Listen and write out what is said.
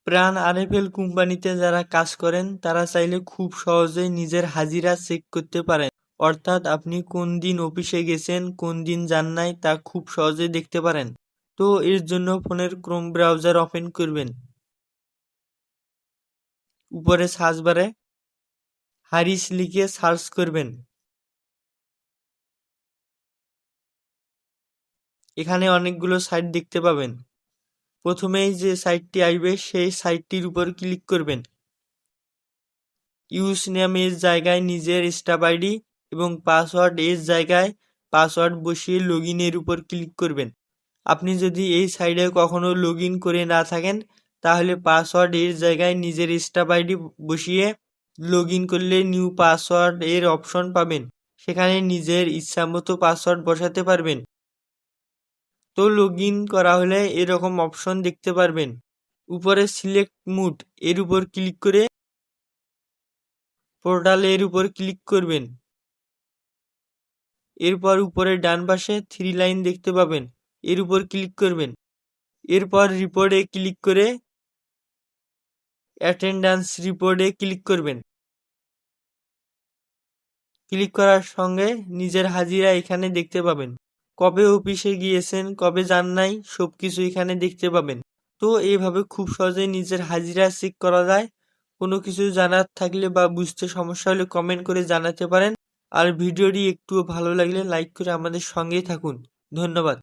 প্রাণ আরএফএল কোম্পানিতে যারা কাজ করেন তারা চাইলে খুব সহজেই নিজের হাজিরা চেক করতে পারেন। অর্থাৎ আপনি কোন দিন অফিসে গেছেন, কোন দিন যান নাই তা খুব সহজেই দেখতে পারেন। তো এর জন্য ফোনের ক্রোম ব্রাউজার ওপেন করবেন। উপরে সার্চ বারে হারিস লিখে সার্চ করবেন। এখানে অনেকগুলো সাইট দেখতে পাবেন। প্রথমেই যে সাইটটি আসবে সেই সাইটটির উপর ক্লিক করবেন। ইউজ নেম এর জায়গায় নিজের স্টাফ আইডি এবং পাসওয়ার্ড এর জায়গায় পাসওয়ার্ড বসিয়ে লগইন এর উপর ক্লিক করবেন। আপনি যদি এই সাইটে কখনো লগইন করে না থাকেন তাহলে পাসওয়ার্ড এর জায়গায় নিজের স্টাফ আইডি বসিয়ে লগইন করলে নিউ পাসওয়ার্ড এর অপশন পাবেন। সেখানে নিজের ইচ্ছামতো পাসওয়ার্ড বসাতে পারবেন। তো লগইন করা হলে এরকম অপশন দেখতে পারবেন। উপরে সিলেক্ট মুড এর উপর ক্লিক করে পোর্টাল এর উপর ক্লিক করবেন। এরপর উপরে ডান পাশে 3 লাইন দেখতে পাবেন, এর উপর ক্লিক করবেন। এরপর রিপোর্টে ক্লিক করে অ্যাটেন্ডেন্স রিপোর্টে ক্লিক করবেন। ক্লিক করার সঙ্গে নিজের হাজিরা এখানে দেখতে পাবেন। কবে অফিসে গিয়েছেন, কবে যান নাই সবকিছু এখানে দেখতে পাবেন। তো এইভাবে খুব সহজেই নিজের হাজিরা চেক করা যায়। কোনো কিছু জানার থাকলে বা বুঝতে সমস্যা হলে কমেন্ট করে জানাতে পারেন। আর ভিডিওটি একটুও ভালো লাগলে লাইক করে আমাদের সঙ্গেই থাকুন। ধন্যবাদ।